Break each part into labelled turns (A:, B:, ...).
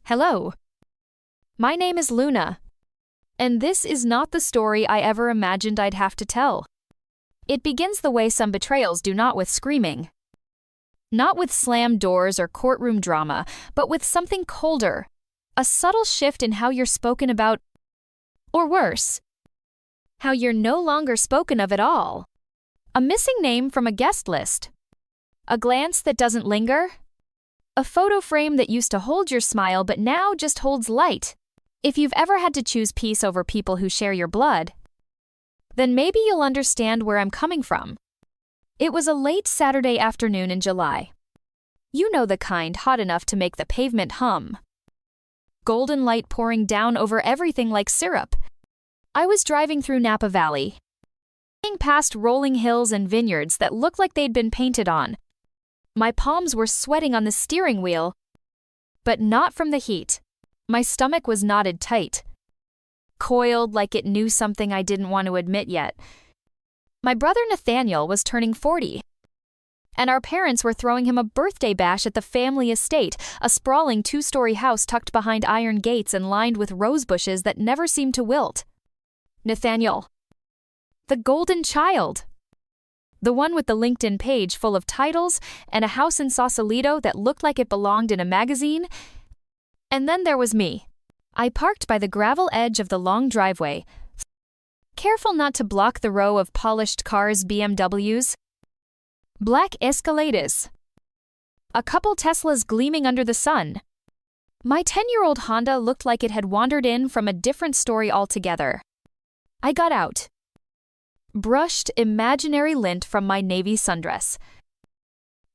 A: Hello. My name is Luna. And this is not the story I ever imagined I'd have to tell. It begins the way some betrayals do, not with screaming. Not with slammed doors or courtroom drama, but with something colder. A subtle shift in how you're spoken about, or worse, how you're no longer spoken of at all. A missing name from a guest list. A glance that doesn't linger. A photo frame that used to hold your smile but now just holds light. If you've ever had to choose peace over people who share your blood, then maybe you'll understand where I'm coming from. It was a late Saturday afternoon in July. You know the kind, hot enough to make the pavement hum. Golden light pouring down over everything like syrup. I was driving through Napa Valley, past rolling hills and vineyards that looked like they'd been painted on. My palms were sweating on the steering wheel, but not from the heat. My stomach was knotted tight, coiled like it knew something I didn't want to admit yet. My brother Nathaniel was turning 40, and our parents were throwing him a birthday bash at the family estate, a sprawling 2-story house tucked behind iron gates and lined with rose bushes that never seemed to wilt. Nathaniel. The golden child. The one with the LinkedIn page full of titles and a house in Sausalito that looked like it belonged in a magazine. And then there was me. I parked by the gravel edge of the long driveway, careful not to block the row of polished cars, BMWs, black Escalades, a couple Teslas gleaming under the sun. My 10-year-old Honda looked like it had wandered in from a different story altogether. I got out, brushed imaginary lint from my navy sundress,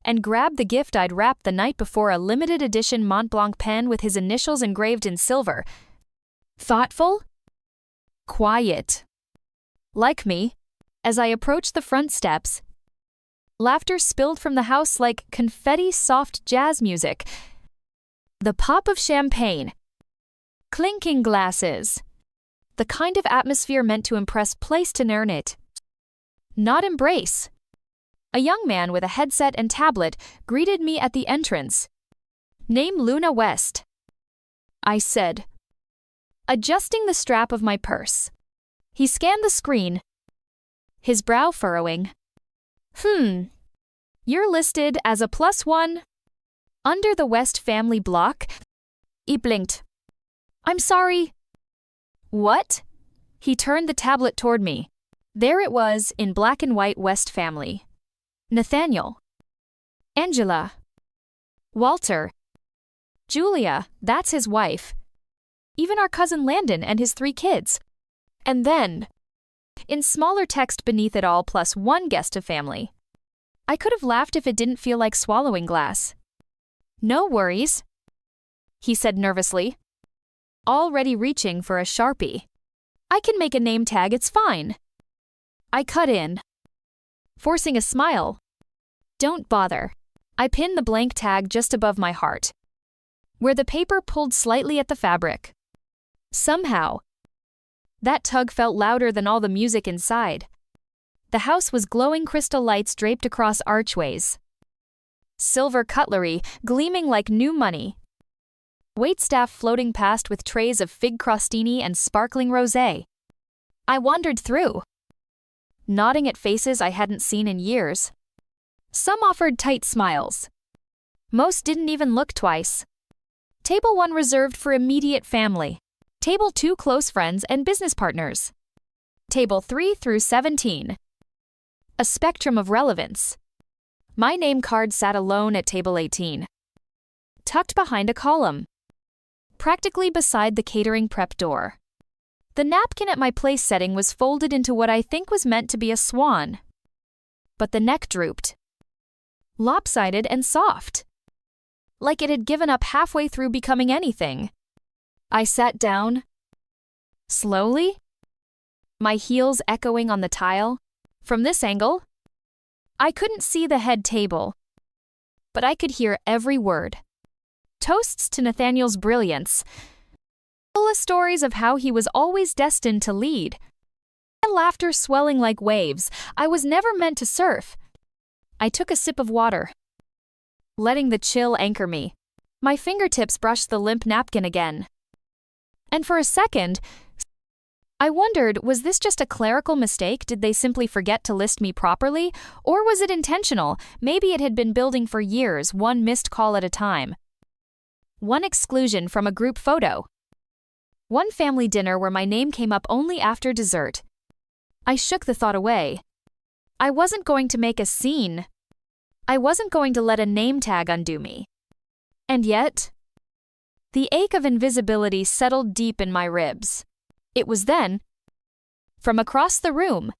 A: and grabbed the gift I'd wrapped the night before, a limited edition Mont Blanc pen with his initials engraved in silver. Thoughtful, quiet. Like me, as I approached the front steps, laughter spilled from the house like confetti, soft jazz music. The pop of champagne, clinking glasses, the kind of atmosphere meant to impress, place to earn it, not embrace. A young man with a headset and tablet greeted me at the entrance. Name Luna West, I said, adjusting the strap of my purse. He scanned the screen, his brow furrowing. You're listed as a +1 under the West family block. He blinked. I'm sorry. What? He turned the tablet toward me. There it was, in black and white, West family. Nathaniel, Angela, Walter, Julia, that's his wife, even our cousin Landon and his 3 kids. And then, in smaller text beneath it all, +1 guest of family. I could have laughed if it didn't feel like swallowing glass. No worries, he said nervously, already reaching for a Sharpie. I can make a name tag, it's fine. I cut in, forcing a smile. Don't bother. I pinned the blank tag just above my heart, where the paper pulled slightly at the fabric. Somehow, that tug felt louder than all the music inside. The house was glowing crystal lights draped across archways, silver cutlery gleaming like new money, waitstaff floating past with trays of fig crostini and sparkling rosé. I wandered through, nodding at faces I hadn't seen in years. Some offered tight smiles. Most didn't even look twice. Table 1 reserved for immediate family. Table 2 close friends and business partners. Table 3 through 17. A spectrum of relevance. My name card sat alone at table 18, tucked behind a column, practically beside the catering prep door. The napkin at my place setting was folded into what I think was meant to be a swan, but the neck drooped, lopsided and soft, like it had given up halfway through becoming anything. I sat down, slowly, my heels echoing on the tile. From this angle, I couldn't see the head table, but I could hear every word. Toasts to Nathaniel's brilliance, full of stories of how he was always destined to lead, and laughter swelling like waves. I was never meant to surf. I took a sip of water, letting the chill anchor me. My fingertips brushed the limp napkin again. And for a second, I wondered, was this just a clerical mistake? Did they simply forget to list me properly? Or was it intentional? Maybe it had been building for years, one missed call at a time. One exclusion from a group photo. One family dinner where my name came up only after dessert. I shook the thought away. I wasn't going to make a scene. I wasn't going to let a name tag undo me. And yet, the ache of invisibility settled deep in my ribs. It was then, from across the room,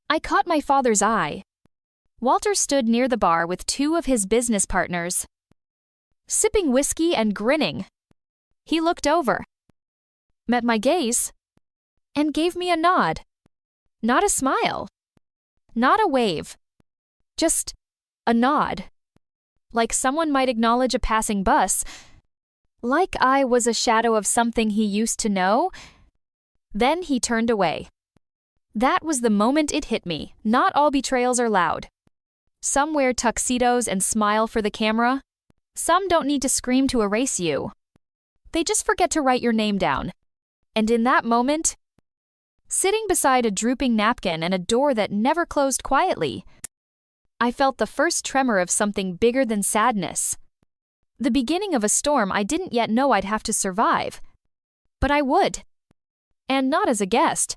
A: I caught my father's eye. Walter stood near the bar with two of his business partners, sipping whiskey and grinning. He looked over, met my gaze, and gave me a nod. Not a smile, not a wave, just a nod. Like someone might acknowledge a passing bus, like I was a shadow of something he used to know. Then he turned away. That was the moment it hit me. Not all betrayals are loud. Some wear tuxedos and smile for the camera. Some don't need to scream to erase you. They just forget to write your name down. And in that moment, sitting beside a drooping napkin and a door that never closed quietly, I felt the first tremor of something bigger than sadness. The beginning of a storm I didn't yet know I'd have to survive. But I would. And not as a guest,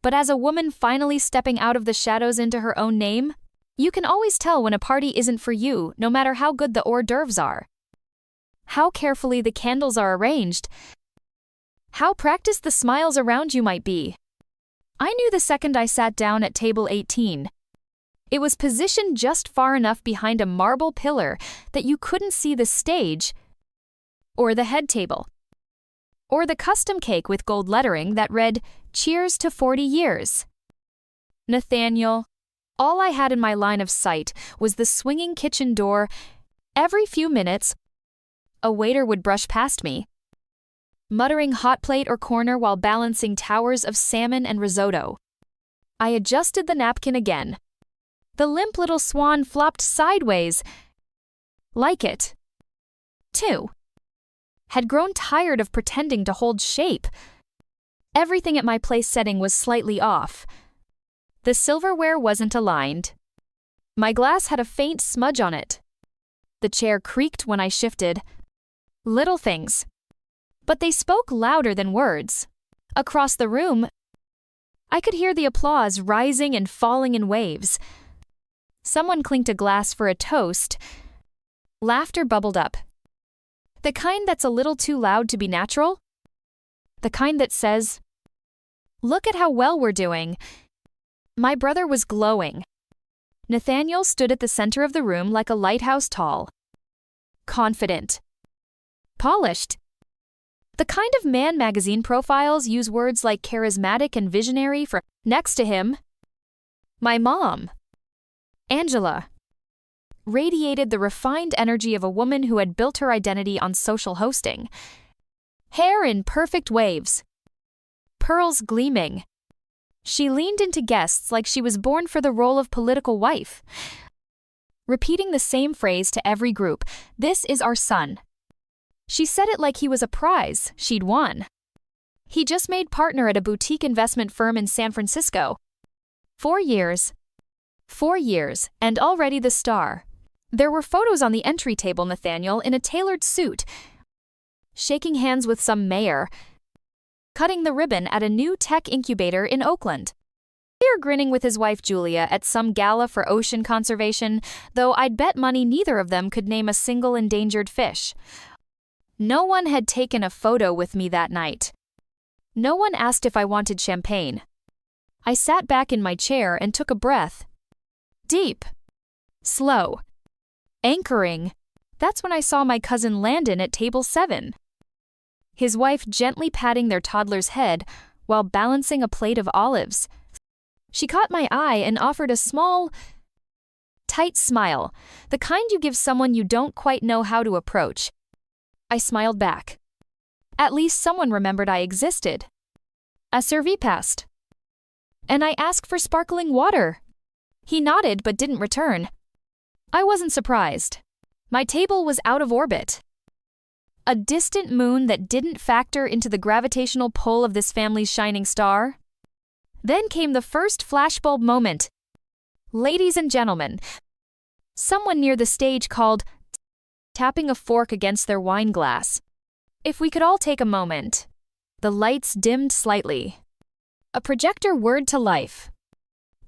A: but as a woman finally stepping out of the shadows into her own name. You can always tell when a party isn't for you, no matter how good the hors d'oeuvres are. How carefully the candles are arranged. How practiced the smiles around you might be. I knew the second I sat down at table 18. It was positioned just far enough behind a marble pillar that you couldn't see the stage, or the head table, or the custom cake with gold lettering that read, "Cheers to 40 years." Nathaniel, all I had in my line of sight was the swinging kitchen door. Every few minutes, a waiter would brush past me, muttering hot plate or corner while balancing towers of salmon and risotto. I adjusted the napkin again. The limp little swan flopped sideways. Like it, too, had grown tired of pretending to hold shape. Everything at my place setting was slightly off. The silverware wasn't aligned. My glass had a faint smudge on it. The chair creaked when I shifted. Little things. But they spoke louder than words. Across the room, I could hear the applause rising and falling in waves. Someone clinked a glass for a toast. Laughter bubbled up. The kind that's a little too loud to be natural. The kind that says, "Look at how well we're doing." My brother was glowing. Nathaniel stood at the center of the room like a lighthouse tall. Confident. Polished. The kind of man magazine profiles use words like charismatic and visionary for. Next to him, my mom, Angela, radiated the refined energy of a woman who had built her identity on social hosting. Hair in perfect waves. Pearls gleaming. She leaned into guests like she was born for the role of political wife, repeating the same phrase to every group, "This is our son." She said it like he was a prize she'd won. He just made partner at a boutique investment firm in San Francisco. 4 years. 4 years, and already the star. There were photos on the entry table. Nathaniel in a tailored suit, shaking hands with some mayor, cutting the ribbon at a new tech incubator in Oakland. Here grinning with his wife Julia at some gala for ocean conservation, though I'd bet money neither of them could name a single endangered fish. No one had taken a photo with me that night. No one asked if I wanted champagne. I sat back in my chair and took a breath. Deep. Slow. Anchoring. That's when I saw my cousin Landon at table 7. His wife gently patting their toddler's head while balancing a plate of olives. She caught my eye and offered a small, tight smile, the kind you give someone you don't quite know how to approach. I smiled back. At least someone remembered I existed. A servée passed, and I asked for sparkling water. He nodded but didn't return. I wasn't surprised. My table was out of orbit. A distant moon that didn't factor into the gravitational pull of this family's shining star. Then came the first flashbulb moment. Ladies and gentlemen, someone near the stage called, tapping a fork against their wine glass. If we could all take a moment. The lights dimmed slightly. A projector whirred to life.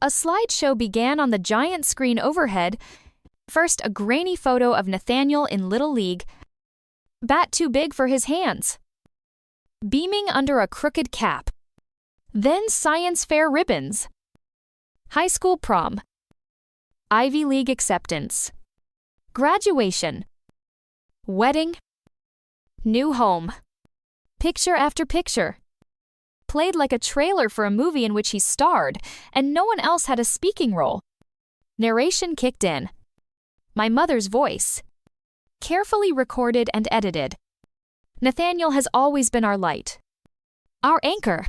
A: A slideshow began on the giant screen overhead. First, a grainy photo of Nathaniel in Little League, bat too big for his hands, beaming under a crooked cap. Then science fair ribbons. High school prom. Ivy League acceptance. Graduation. Wedding. New home. Picture after picture. Played like a trailer for a movie in which he starred, and no one else had a speaking role. Narration kicked in. My mother's voice. Carefully recorded and edited. Nathaniel has always been our light. Our anchor.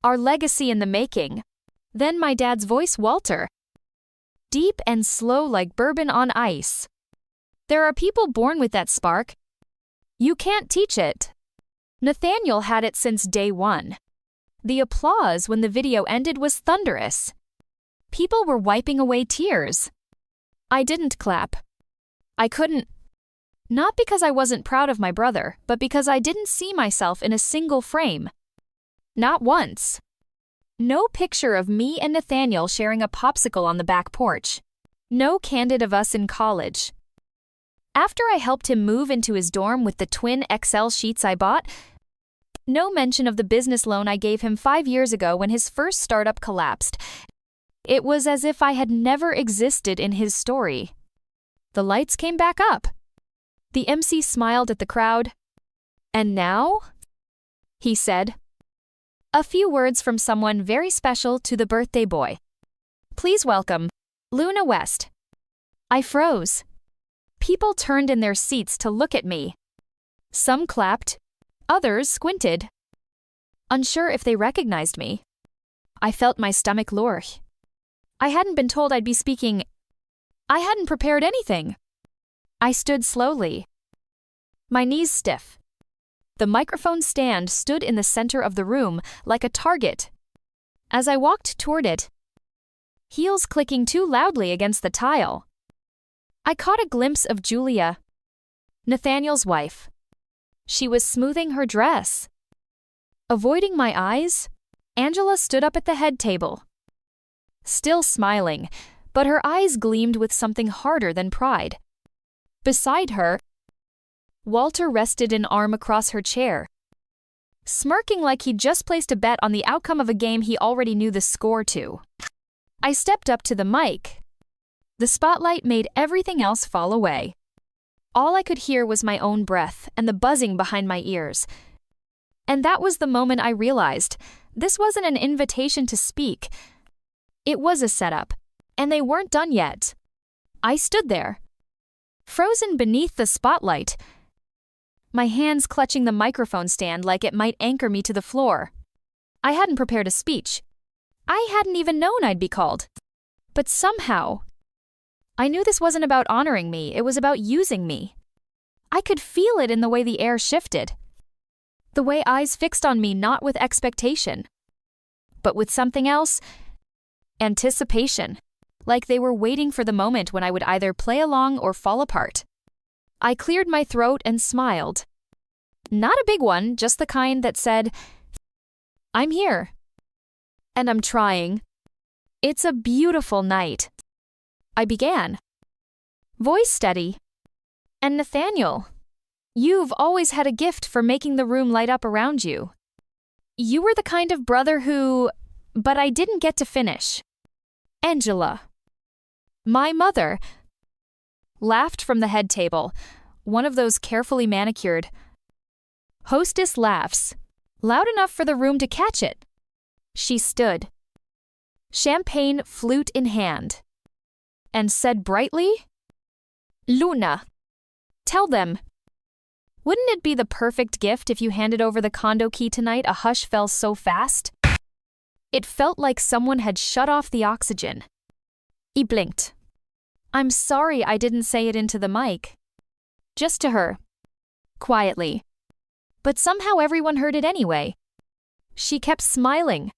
A: Our legacy in the making. Then my dad's voice, Walter. Deep and slow like bourbon on ice. There are people born with that spark. You can't teach it. Nathaniel had it since day one. The applause when the video ended was thunderous. People were wiping away tears. I didn't clap. I couldn't. Not because I wasn't proud of my brother, but because I didn't see myself in a single frame. Not once. No picture of me and Nathaniel sharing a popsicle on the back porch. No candid of us in college. After I helped him move into his dorm with the twin XL sheets I bought, no mention of the business loan I gave him 5 years ago when his first startup collapsed. It was as if I had never existed in his story. The lights came back up. The MC smiled at the crowd. And now? He said. A few words from someone very special to the birthday boy. Please welcome, Luna West. I froze. People turned in their seats to look at me. Some clapped, others squinted. Unsure if they recognized me. I felt my stomach lurch. I hadn't been told I'd be speaking. I hadn't prepared anything. I stood slowly. My knees stiff. The microphone stand stood in the center of the room, like a target. As I walked toward it, heels clicking too loudly against the tile, I caught a glimpse of Julia, Nathaniel's wife. She was smoothing her dress. Avoiding my eyes, Angela stood up at the head table. Still smiling, but her eyes gleamed with something harder than pride. Beside her, Walter rested an arm across her chair, smirking like he'd just placed a bet on the outcome of a game he already knew the score to. I stepped up to the mic. The spotlight made everything else fall away. All I could hear was my own breath and the buzzing behind my ears. And that was the moment I realized this wasn't an invitation to speak. It was a setup, and they weren't done yet. I stood there, frozen beneath the spotlight, my hands clutching the microphone stand like it might anchor me to the floor. I hadn't prepared a speech. I hadn't even known I'd be called. But somehow, I knew this wasn't about honoring me, it was about using me. I could feel it in the way the air shifted. The way eyes fixed on me not with expectation, but with something else, anticipation, like they were waiting for the moment when I would either play along or fall apart. I cleared my throat and smiled. Not a big one, just the kind that said, I'm here. And I'm trying. It's a beautiful night. I began. Voice steady. And Nathaniel, you've always had a gift for making the room light up around you. You were the kind of brother who... But I didn't get to finish. Angela, my mother, laughed from the head table, one of those carefully manicured. Hostess laughs, loud enough for the room to catch it. She stood, champagne flute in hand, and said brightly, Luna, tell them. Wouldn't it be the perfect gift if you handed over the condo key tonight? A hush fell so fast. It felt like someone had shut off the oxygen. He blinked. I'm sorry I didn't say it into the mic. Just to her. quietly. But somehow everyone heard it anyway. She kept smiling,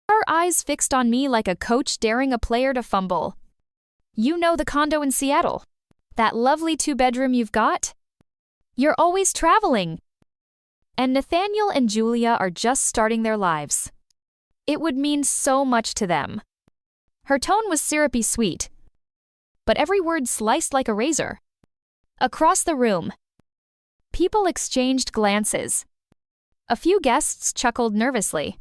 A: her eyes fixed on me like a coach daring a player to fumble. You know the condo in Seattle? That lovely 2-bedroom you've got? You're always traveling. And Nathaniel and Julia are just starting their lives. It would mean so much to them. Her tone was syrupy sweet, but every word sliced like a razor. Across the room, people exchanged glances. A few guests chuckled nervously.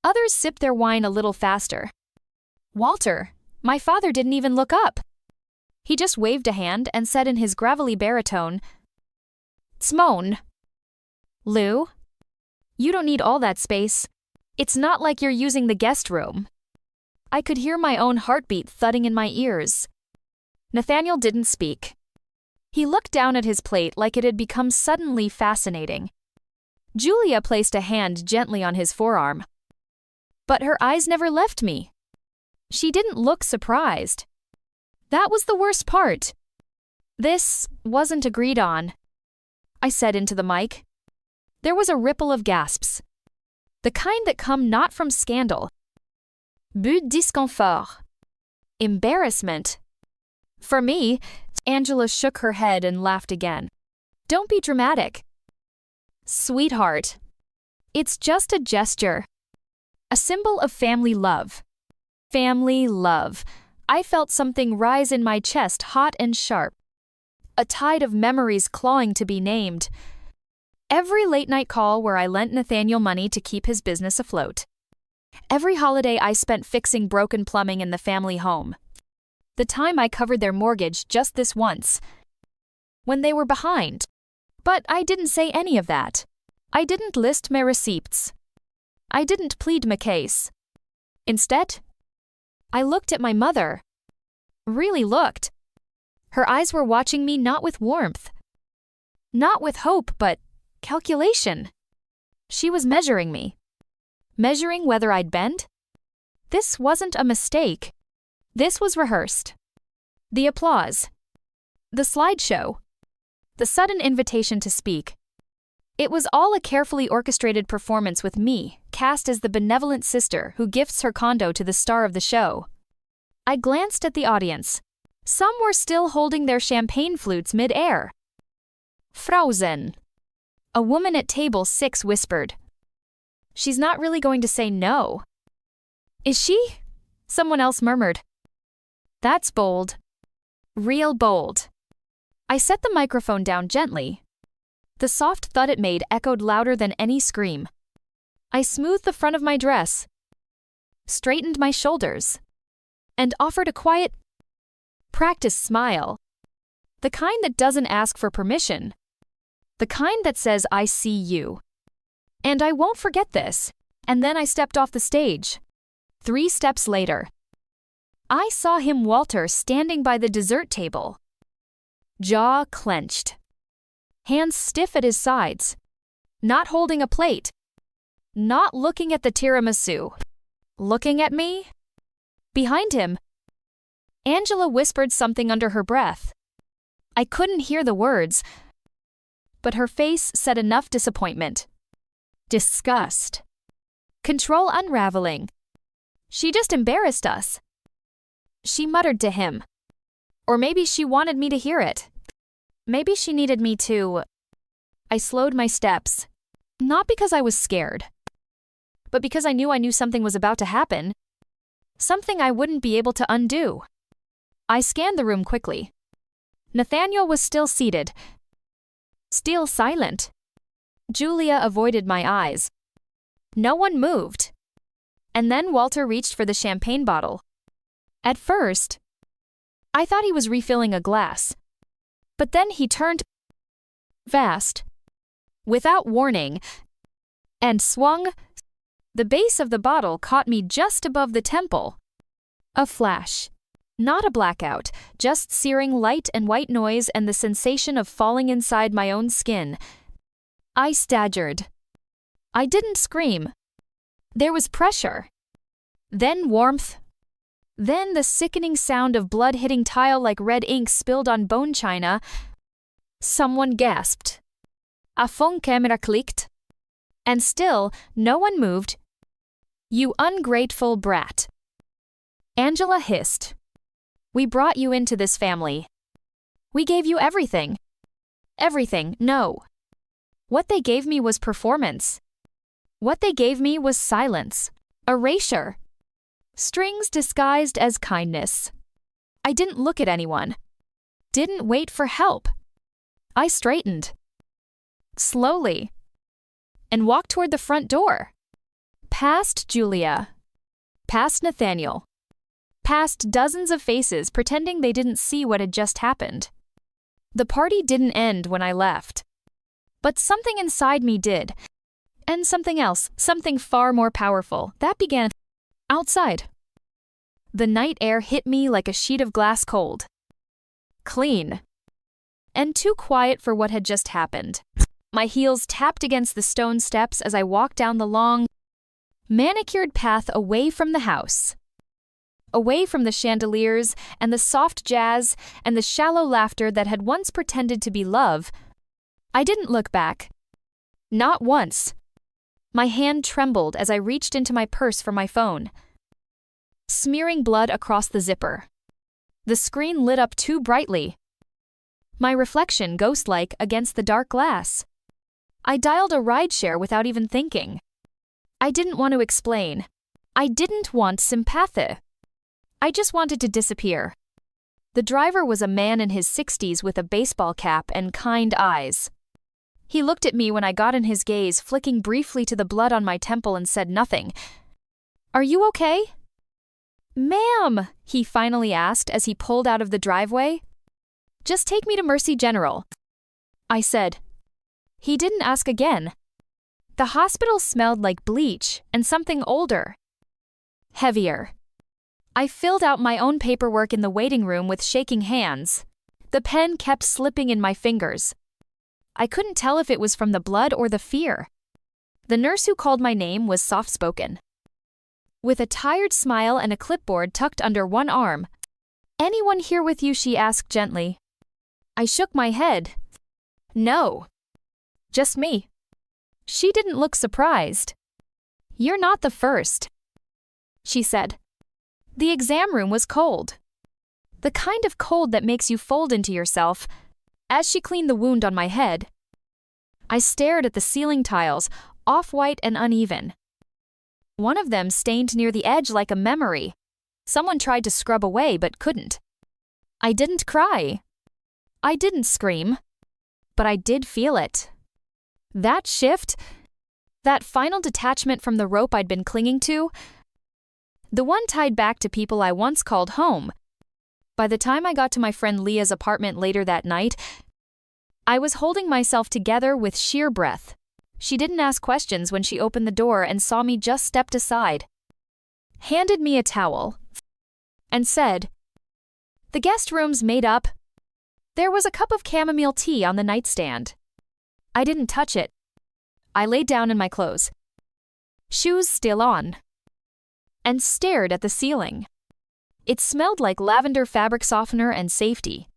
A: Others sipped their wine a little faster. Walter, my father, didn't even look up. He just waved a hand and said in his gravelly baritone, "Simone. Lou, you don't need all that space. It's not like you're using the guest room." I could hear my own heartbeat thudding in my ears. Nathaniel didn't speak. He looked down at his plate like it had become suddenly fascinating. Julia placed a hand gently on his forearm. But her eyes never left me. She didn't look surprised. That was the worst part. This wasn't agreed on, I said into the mic. There was a ripple of gasps. The kind that come not from scandal. But discomfort. Embarrassment. For me, Angela shook her head and laughed again. Don't be dramatic. Sweetheart. It's just a gesture. A symbol of family love. Family love. I felt something rise in my chest, hot and sharp. A tide of memories clawing to be named. Every late-night call where I lent Nathaniel money to keep his business afloat. Every holiday I spent fixing broken plumbing in the family home. The time I covered their mortgage just this once. When they were behind. But I didn't say any of that. I didn't list my receipts. I didn't plead my case. Instead, I looked at my mother. Really looked. Her eyes were watching me not with warmth. Not with hope, but calculation. She was measuring me. Measuring whether I'd bend? This wasn't a mistake. This was rehearsed. The applause. The slideshow. The sudden invitation to speak. It was all a carefully orchestrated performance with me, cast as the benevolent sister who gifts her condo to the star of the show. I glanced at the audience. Some were still holding their champagne flutes mid-air. Frausen. A woman at table 6 whispered. She's not really going to say no. Is she? Someone else murmured. That's bold. Real bold. I set the microphone down gently. The soft thud it made echoed louder than any scream. I smoothed the front of my dress, straightened my shoulders, and offered a quiet, practiced smile. The kind that doesn't ask for permission. The kind that says, I see you. And I won't forget this. And then I stepped off the stage. 3 steps later, I saw him, Walter, standing by the dessert table. Jaw clenched. Hands stiff at his sides. Not holding a plate. Not looking at the tiramisu. Looking at me? Behind him, Angela whispered something under her breath. I couldn't hear the words, but her face said enough disappointment. Disgust. Control unraveling. She just embarrassed us. She muttered to him. Or maybe she wanted me to hear it. Maybe she needed me to. I slowed my steps. Not because I was scared, but because I knew something was about to happen. Something I wouldn't be able to undo. I scanned the room quickly. Nathaniel was still seated. Still silent. Julia avoided my eyes. No one moved. And then Walter reached for the champagne bottle. At first, I thought he was refilling a glass. But then he turned fast, without warning, and swung. The base of the bottle caught me just above the temple. A flash. Not a blackout, just searing light and white noise and the sensation of falling inside my own skin. I staggered. I didn't scream. There was pressure. Then warmth. Then the sickening sound of blood hitting tile like red ink spilled on bone china. Someone gasped. A phone camera clicked. And still, no one moved. You ungrateful brat. Angela hissed. We brought you into this family. We gave you everything. Everything, no. What they gave me was performance. What they gave me was silence. Erasure. Strings disguised as kindness. I didn't look at anyone. Didn't wait for help. I straightened. Slowly. And walked toward the front door. Past Julia. Past Nathaniel. Past dozens of faces pretending they didn't see what had just happened. The party didn't end when I left. But something inside me did. And something else, something far more powerful, that began outside. The night air hit me like a sheet of glass cold. Clean. And too quiet for what had just happened. My heels tapped against the stone steps as I walked down the long, manicured path away from the house. Away from the chandeliers and the soft jazz and the shallow laughter that had once pretended to be love. I didn't look back. Not once. My hand trembled as I reached into my purse for my phone. Smearing blood across the zipper. The screen lit up too brightly. My reflection ghost-like against the dark glass. I dialed a rideshare without even thinking. I didn't want to explain. I didn't want sympathy. I just wanted to disappear. The driver was a man in his 60s with a baseball cap and kind eyes. He looked at me when I got in his gaze, flicking briefly to the blood on my temple and said nothing. Are you okay? Ma'am, he finally asked as he pulled out of the driveway. Just take me to Mercy General, I said. He didn't ask again. The hospital smelled like bleach and something older. Heavier. I filled out my own paperwork in the waiting room with shaking hands. The pen kept slipping in my fingers. I couldn't tell if it was from the blood or the fear. The nurse who called my name was soft-spoken. With a tired smile and a clipboard tucked under one arm. Anyone here with you? She asked gently. I shook my head. No. Just me. She didn't look surprised. You're not the first, she said. The exam room was cold. The kind of cold that makes you fold into yourself. As she cleaned the wound on my head, I stared at the ceiling tiles, off-white and uneven. One of them stained near the edge like a memory. Someone tried to scrub away but couldn't. I didn't cry. I didn't scream. But I did feel it. That shift, that final detachment from the rope I'd been clinging to, the one tied back to people I once called home. By the time I got to my friend Leah's apartment later that night, I was holding myself together with sheer breath. She didn't ask questions when she opened the door and saw me just stepped aside. Handed me a towel. And said, "The guest room's made up." There was a cup of chamomile tea on the nightstand. I didn't touch it. I laid down in my clothes. Shoes still on. And stared at the ceiling. It smelled like lavender fabric softener and safety.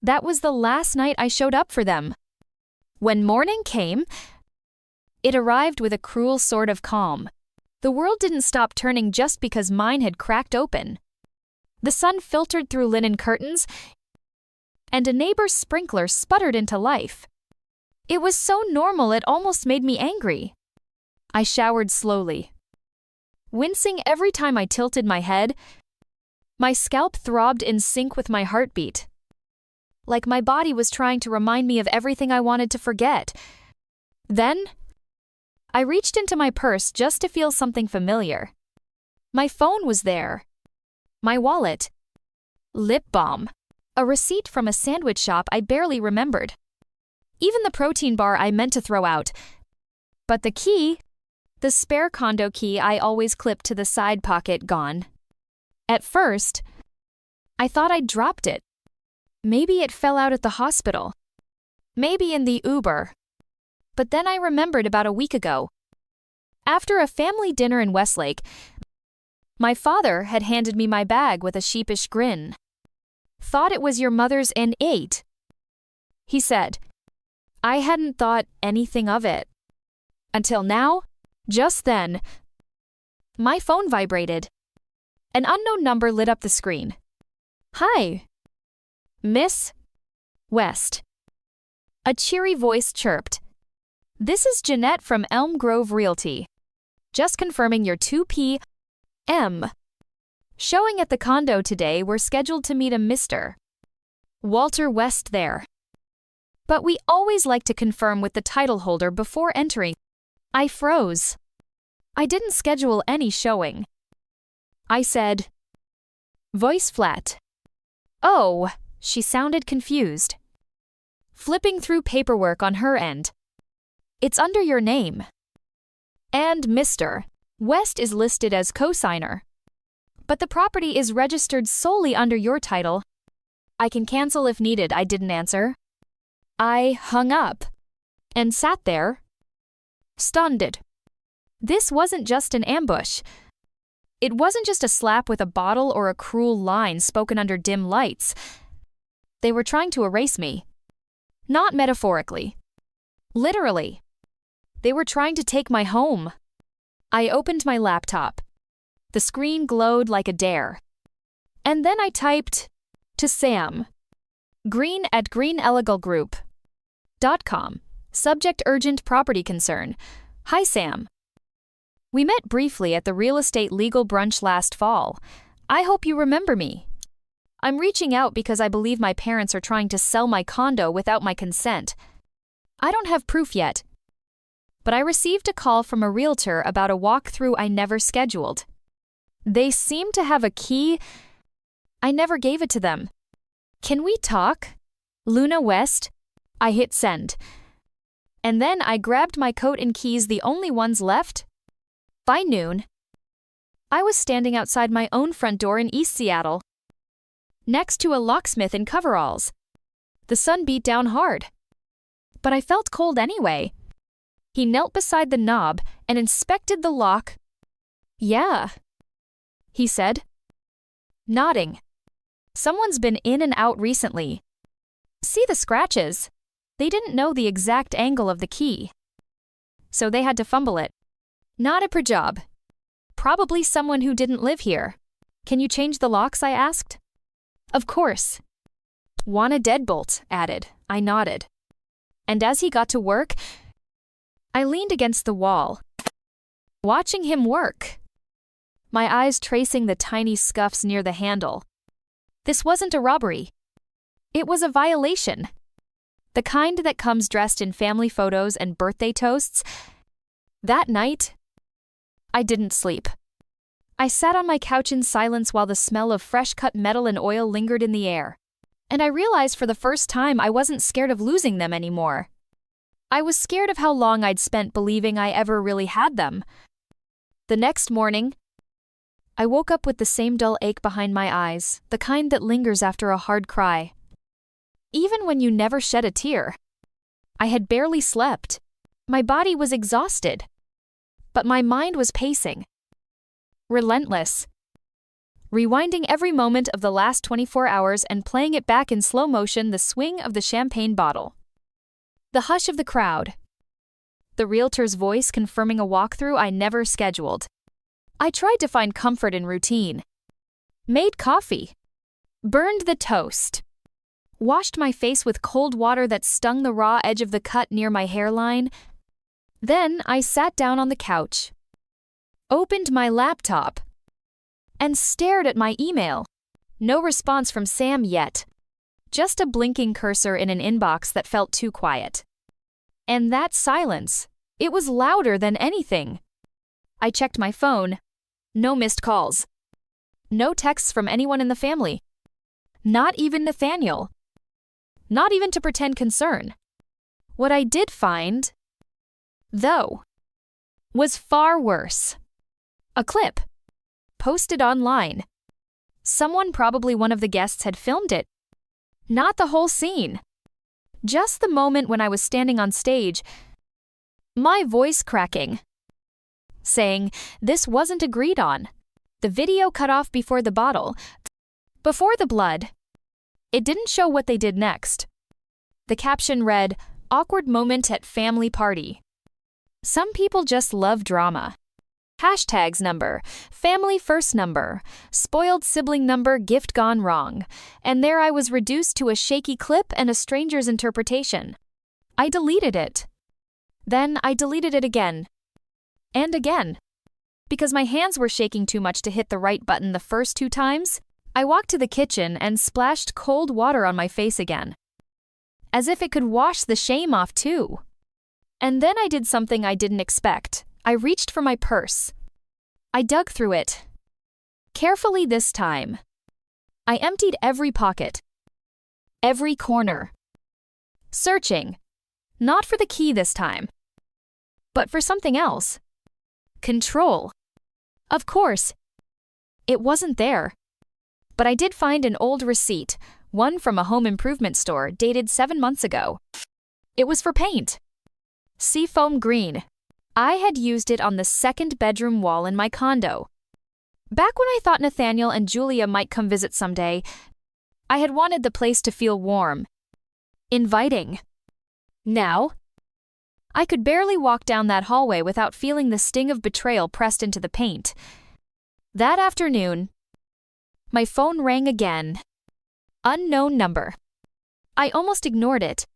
A: That was the last night I showed up for them. When morning came, it arrived with a cruel sort of calm. The world didn't stop turning just because mine had cracked open. The sun filtered through linen curtains, and a neighbor's sprinkler sputtered into life. It was so normal it almost made me angry. I showered slowly. Wincing every time I tilted my head, my scalp throbbed in sync with my heartbeat. Like my body was trying to remind me of everything I wanted to forget. Then, I reached into my purse just to feel something familiar. My phone was there. My wallet. Lip balm. A receipt from a sandwich shop I barely remembered. Even the protein bar I meant to throw out. But the key, the spare condo key I always clipped to the side pocket, gone. At first, I thought I'd dropped it. Maybe it fell out at the hospital. Maybe in the Uber. But then I remembered about a week ago. After a family dinner in Westlake, my father had handed me my bag with a sheepish grin. Thought it was your mother's and ate, he said. I hadn't thought anything of it. Until now, just then, my phone vibrated. An unknown number lit up the screen. "Hi, Miss West." A cheery voice chirped. "This is Jeanette from Elm Grove Realty. Just confirming your 2 p.m. showing at the condo today. We're scheduled to meet a Mr. Walter West there. But we always like to confirm with the title holder before entering." I froze. I didn't schedule any showing. I said, voice flat. "Oh," she sounded confused. Flipping through paperwork on her end. "It's under your name. And Mr. West is listed as co-signer. But the property is registered solely under your title. I can cancel if needed." I didn't answer. I hung up and sat there, stunned. This wasn't just an ambush. It wasn't just a slap with a bottle or a cruel line spoken under dim lights. They were trying to erase me. Not metaphorically. Literally. They were trying to take my home. I opened my laptop. The screen glowed like a dare. And then I typed, "To Sam. Green at greenelegalgroup.com. Subject urgent property concern. Hi Sam. We met briefly at the real estate legal brunch last fall. I hope you remember me. I'm reaching out because I believe my parents are trying to sell my condo without my consent. I don't have proof yet. But I received a call from a realtor about a walkthrough I never scheduled. They seem to have a key. I never gave it to them. Can we talk? Luna West." I hit send. And then I grabbed my coat and keys, the only ones left. By noon, I was standing outside my own front door in East Seattle, next to a locksmith in coveralls. The sun beat down hard. But I felt cold anyway. He knelt beside the knob and inspected the lock. "Yeah," he said, nodding. "Someone's been in and out recently. See the scratches? They didn't know the exact angle of the key, so they had to fumble it. Not a pro job. Probably someone who didn't live here. Can you change the locks?" I asked. "Of course." "Want a deadbolt?" added. I nodded. And as he got to work, I leaned against the wall, watching him work, my eyes tracing the tiny scuffs near the handle. This wasn't a robbery. It was a violation. The kind that comes dressed in family photos and birthday toasts. That night, I didn't sleep. I sat on my couch in silence while the smell of fresh-cut metal and oil lingered in the air. And I realized for the first time I wasn't scared of losing them anymore. I was scared of how long I'd spent believing I ever really had them. The next morning, I woke up with the same dull ache behind my eyes, the kind that lingers after a hard cry. Even when you never shed a tear. I had barely slept. My body was exhausted. But my mind was pacing. Relentless. Rewinding every moment of the last 24 hours and playing it back in slow motion, the swing of the champagne bottle. The hush of the crowd. The realtor's voice confirming a walkthrough I never scheduled. I tried to find comfort in routine. Made coffee. Burned the toast. Washed my face with cold water that stung the raw edge of the cut near my hairline. Then I sat down on the couch, opened my laptop, and stared at my email. No response from Sam yet. Just a blinking cursor in an inbox that felt too quiet. And that silence, it was louder than anything. I checked my phone. No missed calls. No texts from anyone in the family. Not even Nathaniel. Not even to pretend concern. What I did find, though, was far worse. A clip. Posted online. Someone, probably one of the guests, had filmed it. Not the whole scene. Just the moment when I was standing on stage, my voice cracking, saying this wasn't agreed on. The video cut off before the bottle, before the blood. It didn't show what they did next. The caption read, Awkward moment at family party. Some people just love drama. Hashtags number, family first number, spoiled sibling number, gift gone wrong. And there I was reduced to a shaky clip and a stranger's interpretation. I deleted it. Then I deleted it again. And again. Because my hands were shaking too much to hit the right button the first 2 times, I walked to the kitchen and splashed cold water on my face again. As if it could wash the shame off too. And then I did something I didn't expect. I reached for my purse. I dug through it. Carefully this time. I emptied every pocket. Every corner. Searching. Not for the key this time. But for something else. Control. Of course. It wasn't there. But I did find an old receipt, one from a home improvement store dated 7 months ago. It was for paint. Seafoam green. I had used it on the 2nd bedroom wall in my condo. Back when I thought Nathaniel and Julia might come visit someday, I had wanted the place to feel warm, inviting. Now, I could barely walk down that hallway without feeling the sting of betrayal pressed into the paint. That afternoon, my phone rang again. Unknown number. I almost ignored it,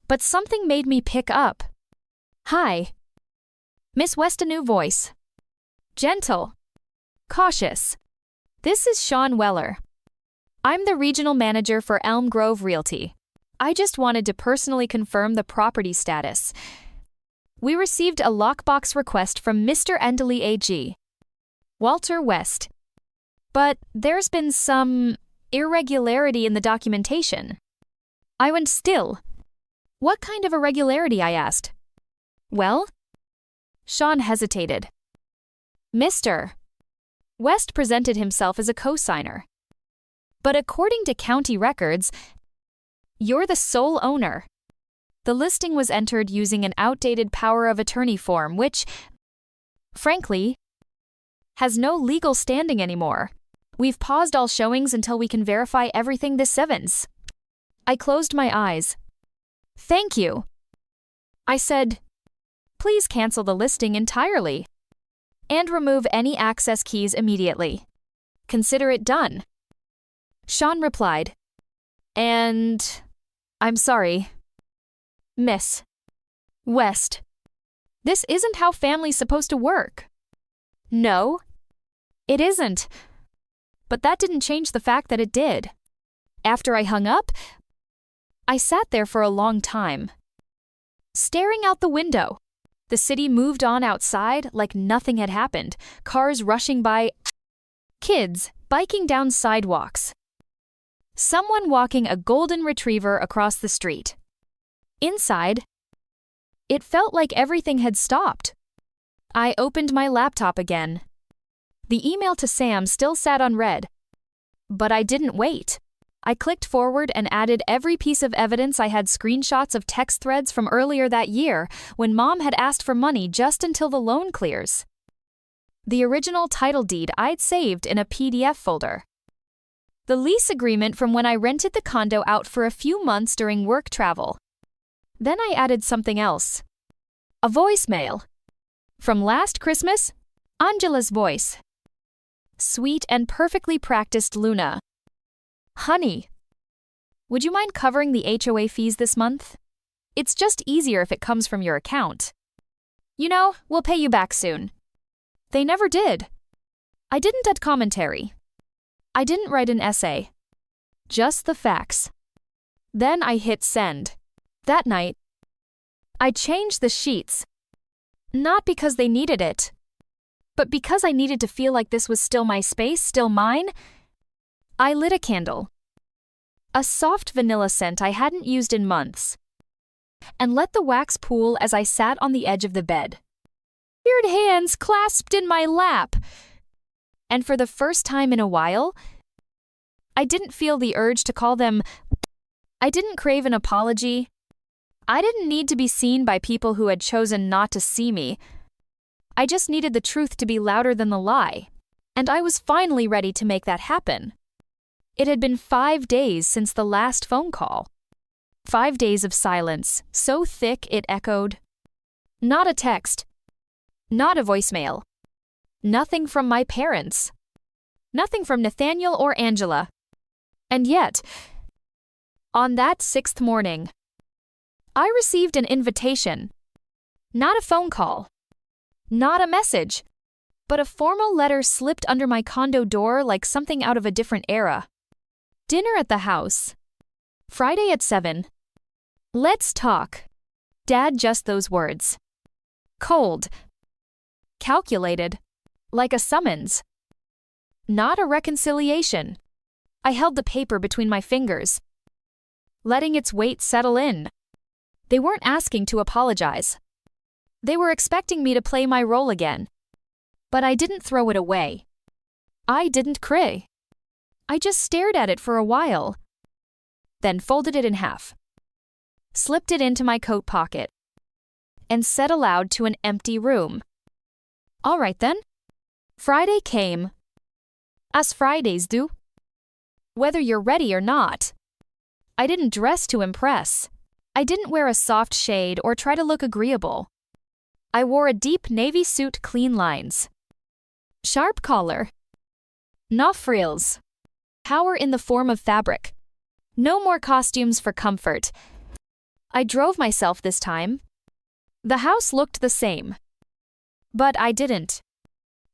A: but something made me pick up. Hi. Miss Westanew voice. Gentle. Cautious. This is Sean Weller. I'm the regional manager for Elm Grove Realty. I just wanted to personally confirm the property status. We received a lockbox request from Mr. Endley AG. Walter West. But there's been some irregularity in the documentation. I went still. What kind of irregularity? I asked. Well? Sean hesitated. Mr. West presented himself as a co-signer. But according to county records, you're the sole owner. The listing was entered using an outdated power of attorney form which, frankly, has no legal standing anymore. We've paused all showings until we can verify everything this Evans. I closed my eyes. Thank you. I said, please cancel the listing entirely. And remove any access keys immediately. Consider it done. Sean replied, and I'm sorry. Miss West. This isn't how family's supposed to work. No, it isn't. But that didn't change the fact that it did. After I hung up, I sat there for a long time, staring out the window. The city moved on outside like nothing had happened, cars rushing by, kids biking down sidewalks, someone walking a golden retriever across the street. Inside, it felt like everything had stopped. I opened my laptop again. The email to Sam still sat unread. But I didn't wait. I clicked forward and added every piece of evidence. I had screenshots of text threads from earlier that year when Mom had asked for money just until the loan clears. The original title deed I'd saved in a PDF folder. The lease agreement from when I rented the condo out for a few months during work travel. Then I added something else. A voicemail. From last Christmas, Angela's voice. Sweet and perfectly practiced Luna. Honey, would you mind covering the HOA fees this month? It's just easier if it comes from your account. You know, we'll pay you back soon. They never did. I didn't add commentary. I didn't write an essay. Just the facts. Then I hit send. That night, I changed the sheets. Not because they needed it, but because I needed to feel like this was still my space, still mine. I lit a candle, a soft vanilla scent I hadn't used in months, and let the wax pool as I sat on the edge of the bed. Weird hands clasped in my lap. And for the first time in a while, I didn't feel the urge to call them. I didn't crave an apology. I didn't need to be seen by people who had chosen not to see me. I just needed the truth to be louder than the lie. And I was finally ready to make that happen. It had been 5 days since the last phone call. 5 days of silence, so thick it echoed. Not a text. Not a voicemail. Nothing from my parents. Nothing from Nathaniel or Angela. And yet, on that 6th morning, I received an invitation. Not a phone call. Not a message. But a formal letter slipped under my condo door like something out of a different era. Dinner at the house. Friday at 7. Let's talk. Dad, just those words. Cold. Calculated. Like a summons. Not a reconciliation. I held the paper between my fingers, letting its weight settle in. They weren't asking to apologize. They were expecting me to play my role again. But I didn't throw it away. I didn't cry. I just stared at it for a while, then folded it in half, slipped it into my coat pocket, and said aloud to an empty room. All right then. Friday came. As Fridays do. Whether you're ready or not. I didn't dress to impress. I didn't wear a soft shade or try to look agreeable. I wore a deep navy suit, clean lines. Sharp collar. No frills. Power in the form of fabric. No more costumes for comfort. I drove myself this time. The house looked the same. But I didn't.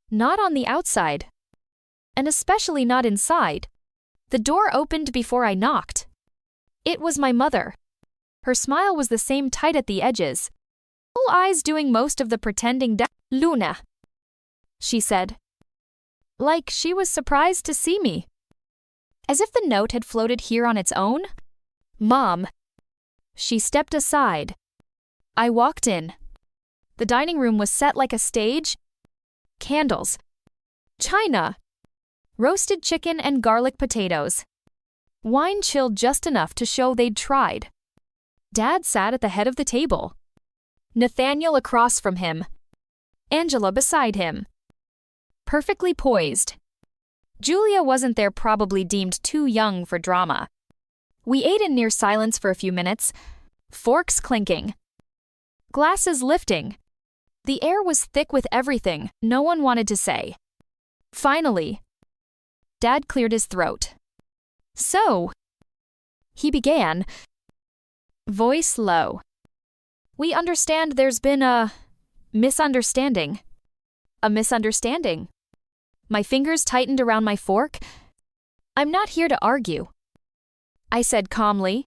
A: Not on the outside. And especially not inside. The door opened before I knocked. It was my mother. Her smile was the same, tight at the edges. Full eyes doing most of the pretending. Luna, she said. Like she was surprised to see me. As if the note had floated here on its own. Mom. She stepped aside. I walked in. The dining room was set like a stage. Candles. China. Roasted chicken and garlic potatoes. Wine chilled just enough to show they'd tried. Dad sat at the head of the table. Nathaniel across from him. Angela beside him. Perfectly poised. Julia wasn't there, probably deemed too young for drama. We ate in near silence for a few minutes, forks clinking. Glasses lifting. The air was thick with everything no one wanted to say. Finally, Dad cleared his throat. So, he began, voice low. We understand there's been a misunderstanding. A misunderstanding. My fingers tightened around my fork. I'm not here to argue, I said calmly.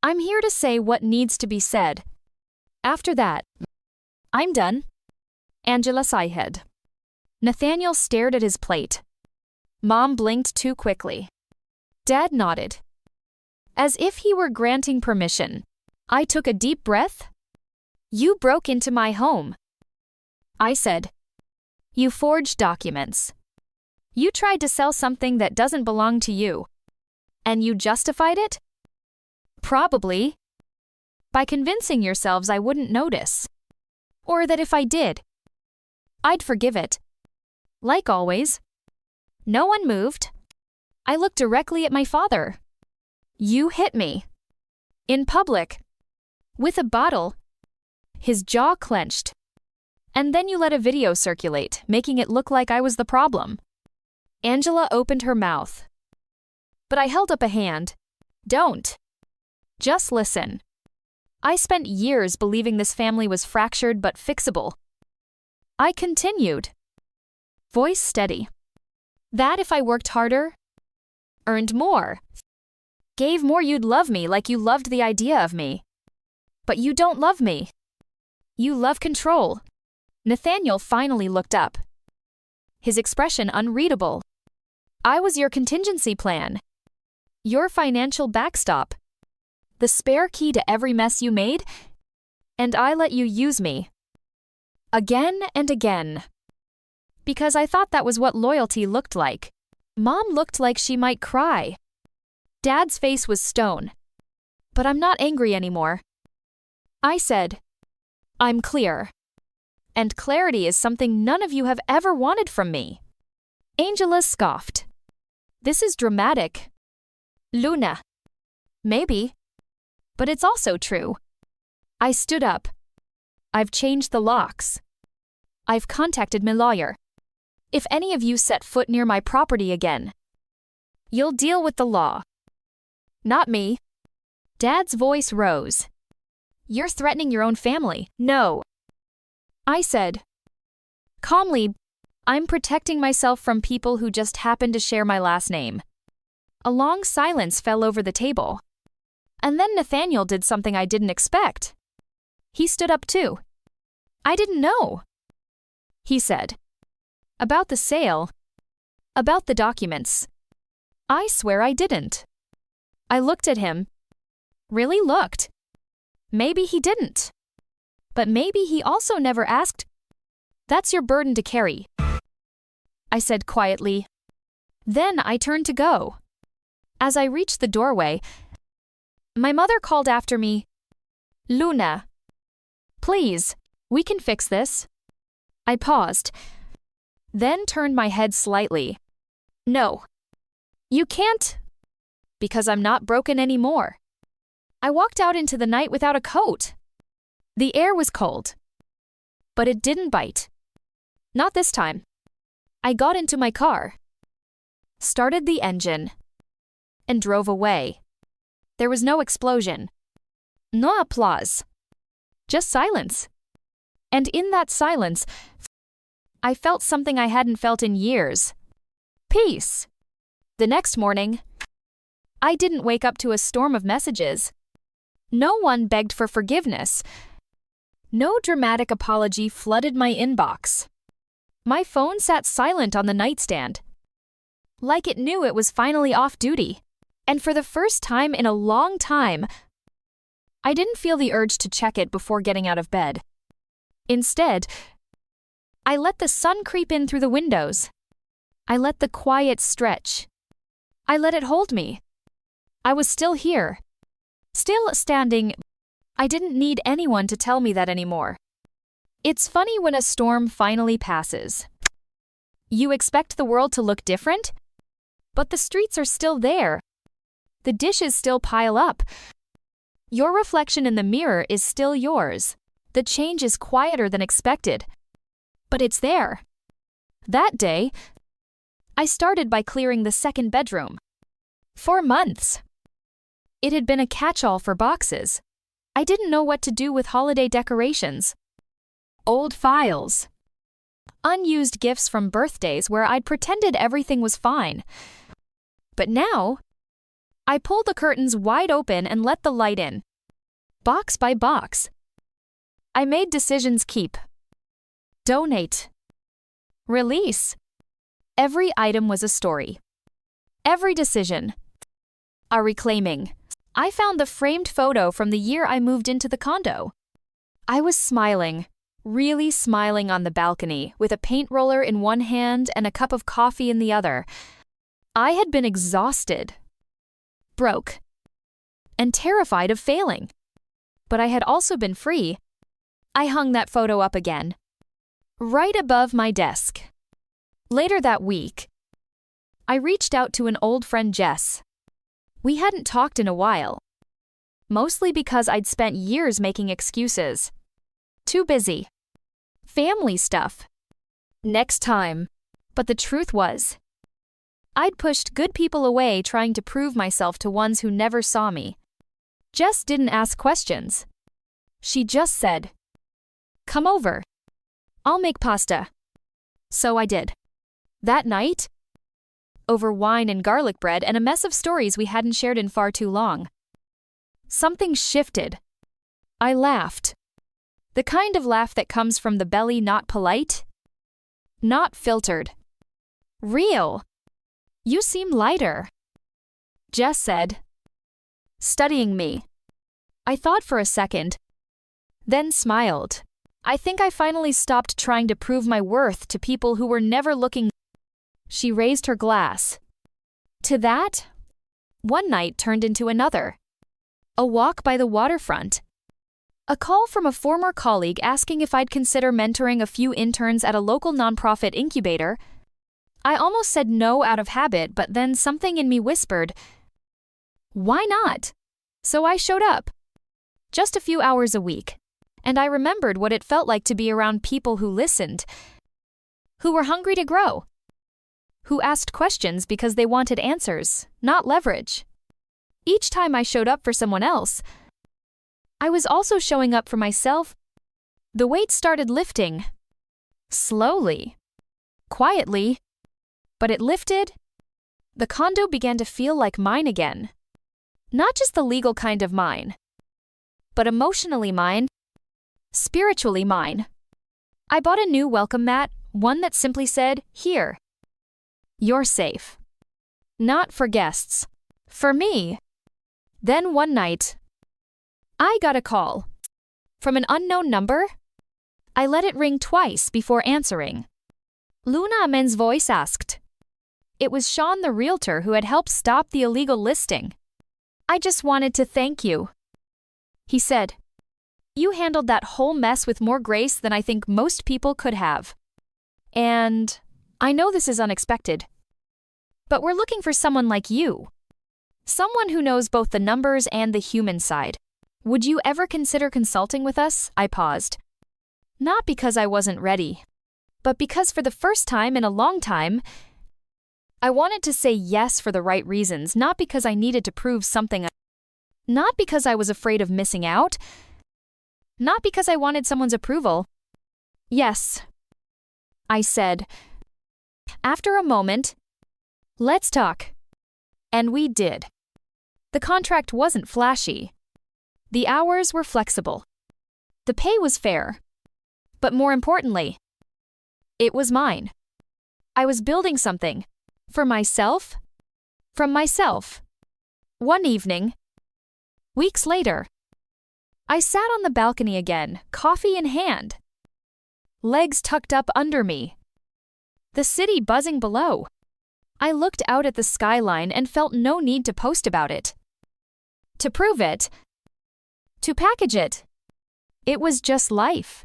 A: I'm here to say what needs to be said. After that, I'm done. Angela sighed. Nathaniel stared at his plate. Mom blinked too quickly. Dad nodded. As if he were granting permission. I took a deep breath. You broke into my home, I said. You forged documents. You tried to sell something that doesn't belong to you. And you justified it? Probably. By convincing yourselves I wouldn't notice. Or that if I did, I'd forgive it. Like always. No one moved. I looked directly at my father. You hit me. In public. With a bottle. His jaw clenched. And then you let a video circulate, making it look like I was the problem. Angela opened her mouth. But I held up a hand. Don't. Just listen. I spent years believing this family was fractured but fixable. I continued. Voice steady. That if I worked harder, earned more, gave more, you'd love me like you loved the idea of me. But you don't love me. You love control. Nathaniel finally looked up. His expression unreadable. I was your contingency plan. Your financial backstop. The spare key to every mess you made. And I let you use me. Again and again. Because I thought that was what loyalty looked like. Mom looked like she might cry. Dad's face was stone. But I'm not angry anymore. I said, I'm clear. And clarity is something none of you have ever wanted from me. Angela scoffed. This is dramatic. Luna. Maybe. But it's also true. I stood up. I've changed the locks. I've contacted my lawyer. If any of you set foot near my property again, you'll deal with the law. Not me. Dad's voice rose. You're threatening your own family. No. I said, calmly, I'm protecting myself from people who just happen to share my last name. A long silence fell over the table. And then Nathaniel did something I didn't expect. He stood up too. I didn't know. He said. About the sale. About the documents. I swear I didn't. I looked at him. Really looked. Maybe he didn't. But maybe he also never asked. That's your burden to carry. I said quietly. Then I turned to go. As I reached the doorway, my mother called after me. Luna. Please, we can fix this. I paused. Then turned my head slightly. No. You can't. Because I'm not broken anymore. I walked out into the night without a coat. The air was cold. But it didn't bite. Not this time. I got into my car, started the engine, and drove away. There was no explosion. No applause. Just silence. And in that silence, I felt something I hadn't felt in years. Peace. The next morning, I didn't wake up to a storm of messages. No one begged for forgiveness. No dramatic apology flooded my inbox. My phone sat silent on the nightstand, like it knew it was finally off duty. And for the first time in a long time, I didn't feel the urge to check it before getting out of bed. Instead, I let the sun creep in through the windows. I let the quiet stretch. I let it hold me. I was still here. Still standing. I didn't need anyone to tell me that anymore. It's funny when a storm finally passes. You expect the world to look different? But the streets are still there. The dishes still pile up. Your reflection in the mirror is still yours. The change is quieter than expected. But it's there. That day, I started by clearing the second bedroom. For months. It had been a catch-all for boxes. I didn't know what to do with holiday decorations. Old files. Unused gifts from birthdays where I'd pretended everything was fine. But now, I pulled the curtains wide open and let the light in. Box by box. I made decisions keep. Donate. Release. Every item was a story. Every decision. A reclaiming. I found the framed photo from the year I moved into the condo. I was smiling. Really smiling on the balcony, with a paint roller in one hand and a cup of coffee in the other. I had been exhausted, broke, and terrified of failing. But I had also been free. I hung that photo up again, right above my desk. Later that week, I reached out to an old friend, Jess. We hadn't talked in a while, mostly because I'd spent years making excuses. Too busy. Family stuff. Next time. But the truth was, I'd pushed good people away trying to prove myself to ones who never saw me. Jess didn't ask questions. She just said, "Come over. I'll make pasta." So I did. That night, over wine and garlic bread and a mess of stories we hadn't shared in far too long, something shifted. I laughed. The kind of laugh that comes from the belly, not polite, not filtered. Real. You seem lighter, Jess said, studying me. I thought for a second, then smiled. I think I finally stopped trying to prove my worth to people who were never looking. She raised her glass. To that, one night turned into another. A walk by the waterfront. A call from a former colleague asking if I'd consider mentoring a few interns at a local nonprofit incubator. I almost said no out of habit, but then something in me whispered, "Why not?" So I showed up. just a few hours a week. And I remembered what it felt like to be around people who listened, who were hungry to grow, who asked questions because they wanted answers, not leverage. Each time I showed up for someone else, I was also showing up for myself. The weight started lifting. Slowly. Quietly. But it lifted. The condo began to feel like mine again. Not just the legal kind of mine, but emotionally mine, spiritually mine. I bought a new welcome mat, one that simply said, "Here. You're safe." Not for guests. For me. Then one night, I got a call. From an unknown number? I let it ring twice before answering. Luna Amen's voice asked. It was Sean the realtor who had helped stop the illegal listing. "I just wanted to thank you," he said. "You handled that whole mess with more grace than I think most people could have. And I know this is unexpected, but we're looking for someone like you. Someone who knows both the numbers and the human side. Would you ever consider consulting with us?" I paused. Not because I wasn't ready, but because for the first time in a long time, I wanted to say yes for the right reasons, not because I needed to prove something, not because I was afraid of missing out, not because I wanted someone's approval. "Yes," I said. After a moment, "Let's talk." And we did. The contract wasn't flashy. The hours were flexible. The pay was fair. But more importantly, it was mine. I was building something. For myself? From myself. One evening, weeks later, I sat on the balcony again, coffee in hand. Legs tucked up under me. The city buzzing below. I looked out at the skyline and felt no need to post about it. To prove it. To package it. It was just life.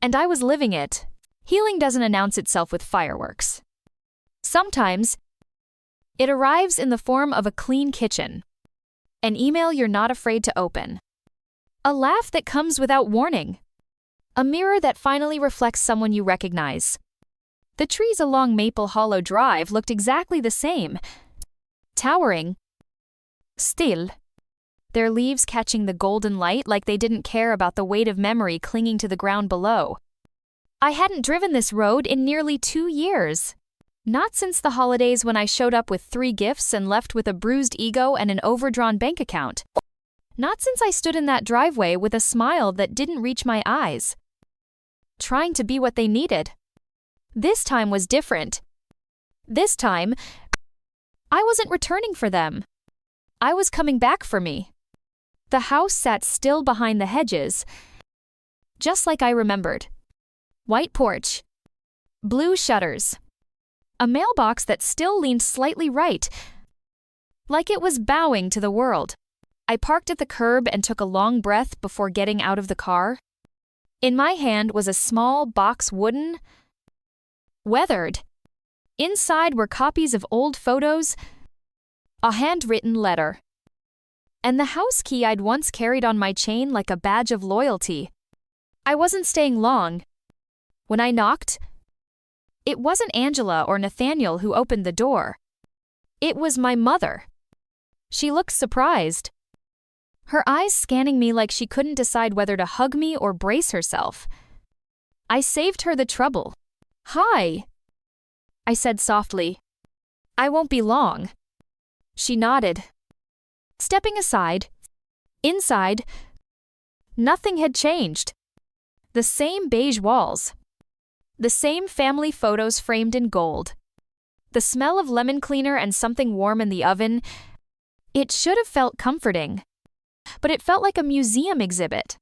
A: And I was living it. Healing doesn't announce itself with fireworks. Sometimes, it arrives in the form of a clean kitchen, an email you're not afraid to open, a laugh that comes without warning, a mirror that finally reflects someone you recognize. The trees along Maple Hollow Drive looked exactly the same, towering, still, their leaves catching the golden light like they didn't care about the weight of memory clinging to the ground below. I hadn't driven this road in nearly 2 years. Not since the holidays when I showed up with 3 gifts and left with a bruised ego and an overdrawn bank account. Not since I stood in that driveway with a smile that didn't reach my eyes, trying to be what they needed. This time was different. This time, I wasn't returning for them. I was coming back for me. The house sat still behind the hedges, just like I remembered. White porch, blue shutters. A mailbox that still leaned slightly right, like it was bowing to the world. I parked at the curb and took a long breath before getting out of the car. In my hand was a small box, wooden, weathered. Inside were copies of old photos, a handwritten letter, and the house key I'd once carried on my chain like a badge of loyalty. I wasn't staying long. When I knocked, it wasn't Angela or Nathaniel who opened the door. It was my mother. She looked surprised, her eyes scanning me like she couldn't decide whether to hug me or brace herself. I saved her the trouble. "Hi," I said softly. "I won't be long." She nodded. Stepping aside, inside, nothing had changed. The same beige walls. The same family photos framed in gold. The smell of lemon cleaner and something warm in the oven. It should have felt comforting, but it felt like a museum exhibit.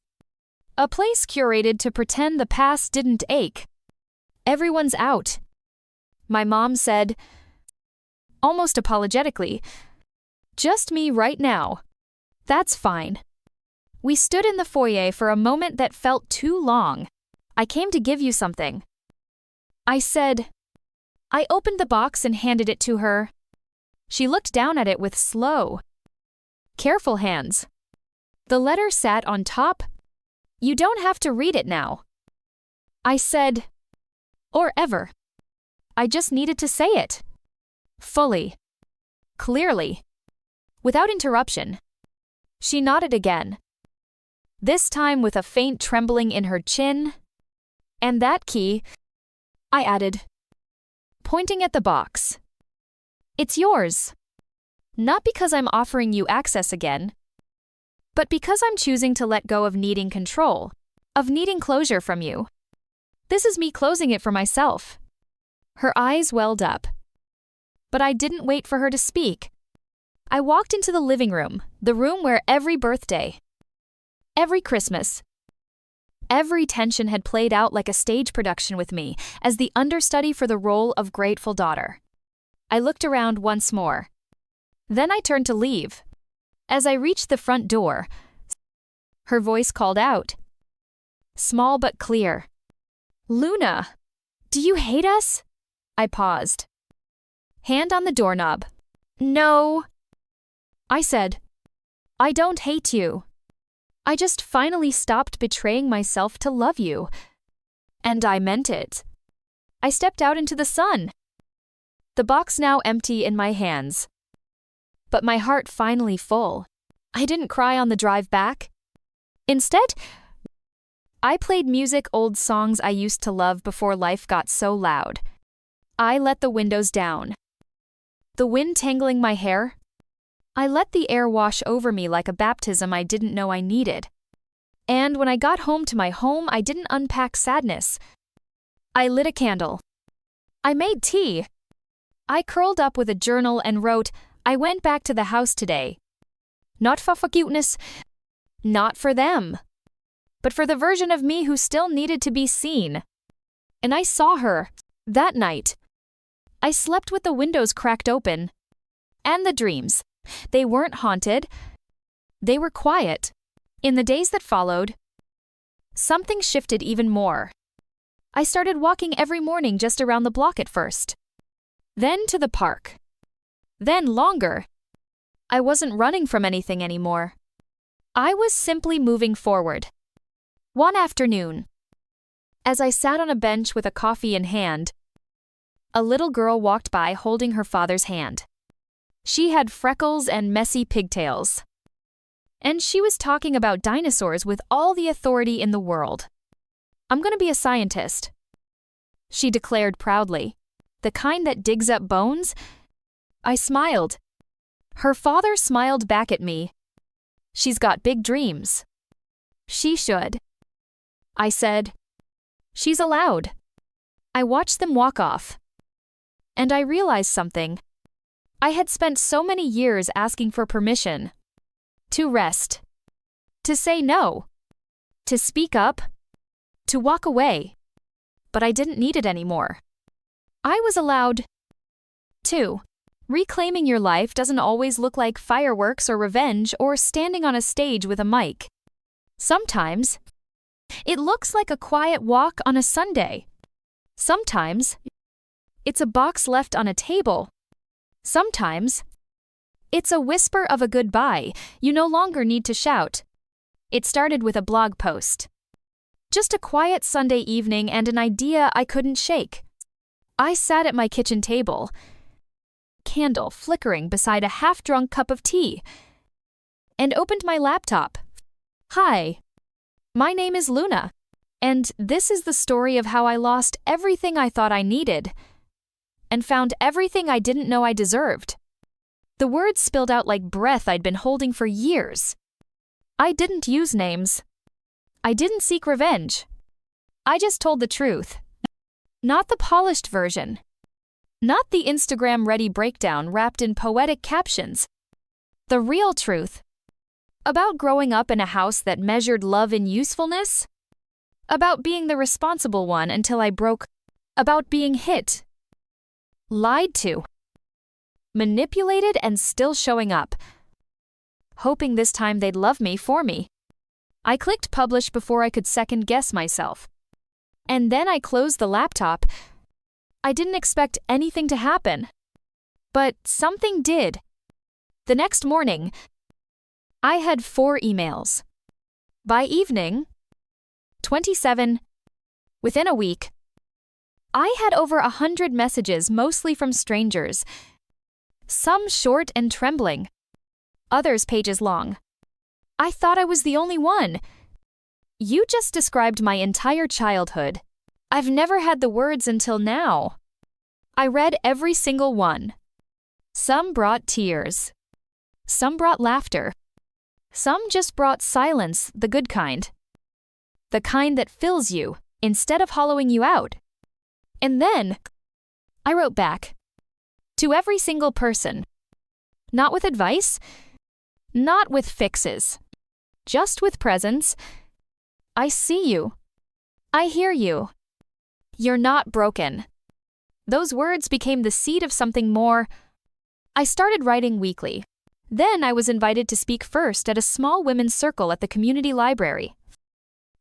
A: A place curated to pretend the past didn't ache. "Everyone's out," my mom said, almost apologetically. "Just me right now." "That's fine." We stood in the foyer for a moment that felt too long. "I came to give you something," I said. I opened the box and handed it to her. She looked down at it with slow, careful hands. The letter sat on top. You don't have to read it now. I said, or ever. I just needed to say it. Fully. Clearly. Without interruption. She nodded again. This time with a faint trembling in her chin. And that key, I added, pointing at the box. It's yours. Not because I'm offering you access again, but because I'm choosing to let go of needing control, of needing closure from you. This is me closing it for myself. Her eyes welled up. But I didn't wait for her to speak. I walked into the living room, the room where every birthday, every Christmas, every tension had played out like a stage production with me as the understudy for the role of grateful daughter. I looked around once more. Then I turned to leave. As I reached the front door, her voice called out. Small but clear. Luna, do you hate us? I paused. Hand on the doorknob. No. I said, I don't hate you. I just finally stopped betraying myself to love you. And I meant it. I stepped out into the sun. The box now empty in my hands. But my heart finally full. I didn't cry on the drive back. Instead, I played music, old songs I used to love before life got so loud. I let the windows down. The wind tangling my hair. I let the air wash over me like a baptism I didn't know I needed. And when I got home to my home, I didn't unpack sadness. I lit a candle. I made tea. I curled up with a journal and wrote, I went back to the house today. Not for cuteness, not for them, but for the version of me who still needed to be seen. And I saw her, that night. I slept with the windows cracked open. And the dreams. They weren't haunted. They were quiet. In the days that followed, something shifted even more. I started walking every morning just around the block at first. Then to the park. Then longer. I wasn't running from anything anymore. I was simply moving forward. One afternoon, as I sat on a bench with a coffee in hand, a little girl walked by holding her father's hand. She had freckles and messy pigtails. And she was talking about dinosaurs with all the authority in the world. I'm going to be a scientist, she declared proudly. The kind that digs up bones? I smiled. Her father smiled back at me. She's got big dreams. She should. I said. She's allowed. I watched them walk off. And I realized something. I had spent so many years asking for permission. To rest. To say no. To speak up. To walk away. But I didn't need it anymore. I was allowed to. Reclaiming your life doesn't always look like fireworks or revenge or standing on a stage with a mic. Sometimes, it looks like a quiet walk on a Sunday. Sometimes, it's a box left on a table. Sometimes, it's a whisper of a goodbye you no longer need to shout. It started with a blog post. Just a quiet Sunday evening and an idea I couldn't shake. I sat at my kitchen table, candle flickering beside a half-drunk cup of tea, and opened my laptop. Hi, my name is Luna, and this is the story of how I lost everything I thought I needed and found everything I didn't know I deserved. The words spilled out like breath I'd been holding for years. I didn't use names. I didn't seek revenge. I just told the truth. Not the polished version. Not the Instagram-ready breakdown wrapped in poetic captions. The real truth. About growing up in a house that measured love in usefulness. About being the responsible one until I broke. About being hit. Lied to. Manipulated and still showing up. Hoping this time they'd love me for me. I clicked publish before I could second-guess myself. And then I closed the laptop. I didn't expect anything to happen. But something did. The next morning, I had 4 emails. By evening, 27, within a week, I had over 100 messages, mostly from strangers. Some short and trembling, others pages long. I thought I was the only one. You just described my entire childhood. I've never had the words until now. I read every single one. Some brought tears. Some brought laughter. Some just brought silence, the good kind. The kind that fills you, instead of hollowing you out. And then, I wrote back. To every single person. Not with advice. Not with fixes. Just with presence. I see you. I hear you. You're not broken. Those words became the seed of something more. I started writing weekly. Then I was invited to speak first at a small women's circle at the community library.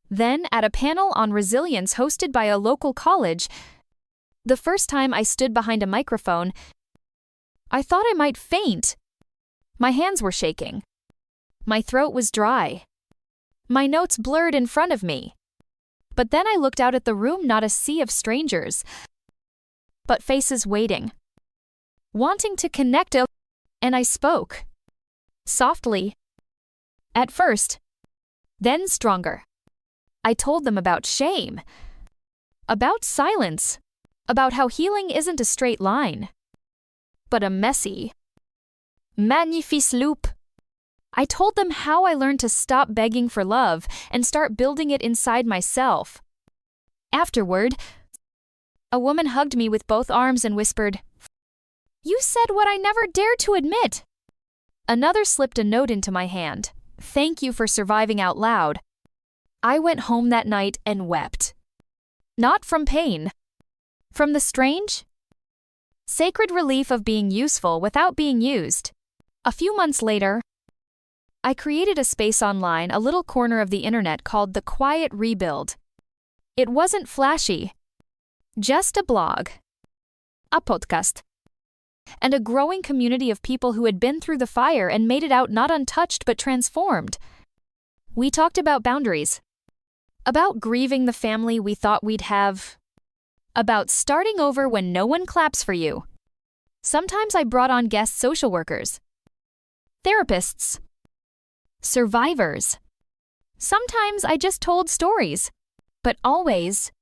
A: Then at a panel on resilience hosted by a local college. The first time I stood behind a microphone, I thought I might faint. My hands were shaking. My throat was dry. My notes blurred in front of me. But then I looked out at the room, not a sea of strangers, but faces waiting, wanting to connect, and I spoke. Softly. At first. Then stronger. I told them about shame. About silence. About how healing isn't a straight line, but a messy, magnifique loop. I told them how I learned to stop begging for love and start building it inside myself. Afterward, a woman hugged me with both arms and whispered, "You said what I never dared to admit." Another slipped a note into my hand. "Thank you for surviving out loud." I went home that night and wept. Not from pain. From the strange, sacred relief of being useful without being used. A few months later, I created a space online, a little corner of the internet called The Quiet Rebuild. It wasn't flashy, just a blog, a podcast, and a growing community of people who had been through the fire and made it out not untouched but transformed. We talked about boundaries, about grieving the family we thought we'd have, about starting over when no one claps for you. Sometimes I brought on guest social workers, therapists, survivors. Sometimes I just told stories, but always,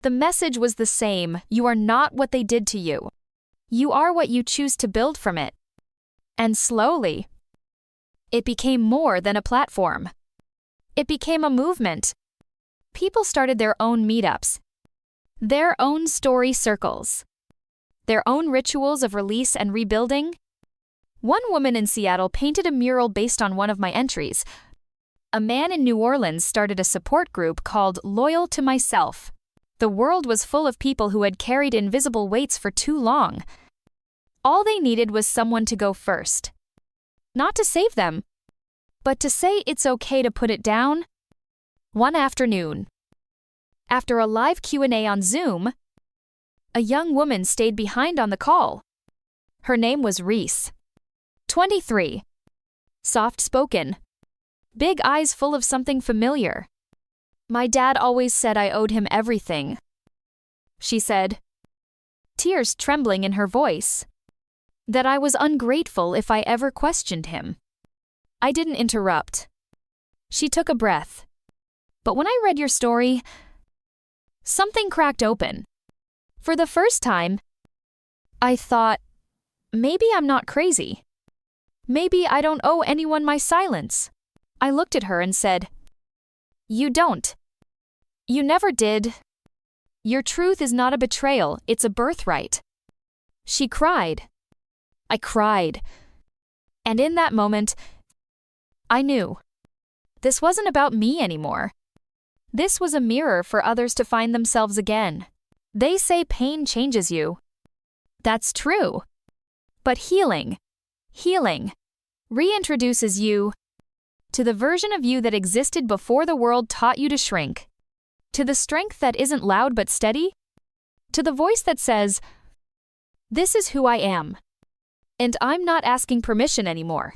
A: the message was the same: you are not what they did to you. You are what you choose to build from it. And slowly, it became more than a platform. It became a movement. People started their own meetups, their own story circles, their own rituals of release and rebuilding. One woman in Seattle painted a mural based on one of my entries. A man in New Orleans started a support group called Loyal to Myself. The world was full of people who had carried invisible weights for too long. All they needed was someone to go first. Not to save them, but to say it's okay to put it down. One afternoon, after a live Q&A on Zoom, a young woman stayed behind on the call. Her name was Reese. 23. Soft-spoken. Big eyes full of something familiar. My dad always said I owed him everything, she said, tears trembling in her voice. That I was ungrateful if I ever questioned him. I didn't interrupt. She took a breath. But when I read your story, something cracked open. For the first time, I thought, maybe I'm not crazy. Maybe I don't owe anyone my silence. I looked at her and said, "You don't. You never did. Your truth is not a betrayal, it's a birthright." She cried. I cried. And in that moment, I knew. This wasn't about me anymore. This was a mirror for others to find themselves again. They say pain changes you. That's true. But healing reintroduces you to the version of you that existed before the world taught you to shrink. To the strength that isn't loud but steady. To the voice that says, "This is who I am. And I'm not asking permission anymore."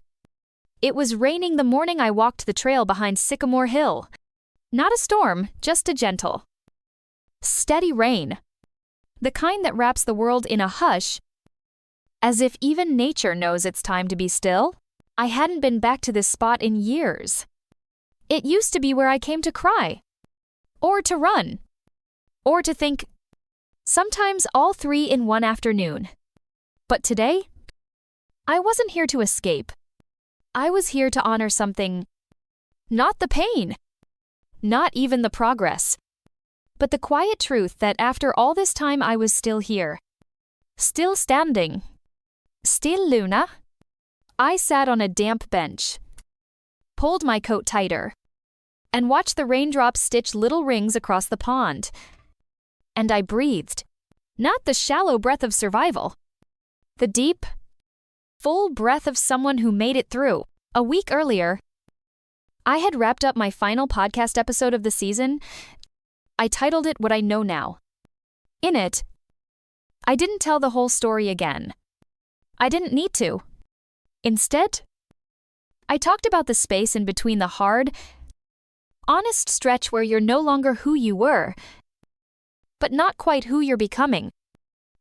A: It was raining the morning I walked the trail behind Sycamore Hill. Not a storm, just a gentle, steady rain. The kind that wraps the world in a hush, as if even nature knows it's time to be still. I hadn't been back to this spot in years. It used to be where I came to cry, or to run, or to think, sometimes all three in one afternoon. But today, I wasn't here to escape. I was here to honor something. Not the pain, not even the progress, but the quiet truth that after all this time I was still here. Still standing. Still Luna. I sat on a damp bench, pulled my coat tighter, and watched the raindrops stitch little rings across the pond. And I breathed. Not the shallow breath of survival. The deep, full breath of someone who made it through. A week earlier, I had wrapped up my final podcast episode of the season. I titled it What I Know Now. In it, I didn't tell the whole story again. I didn't need to. Instead, I talked about the space in between the hard, honest stretch where you're no longer who you were, but not quite who you're becoming,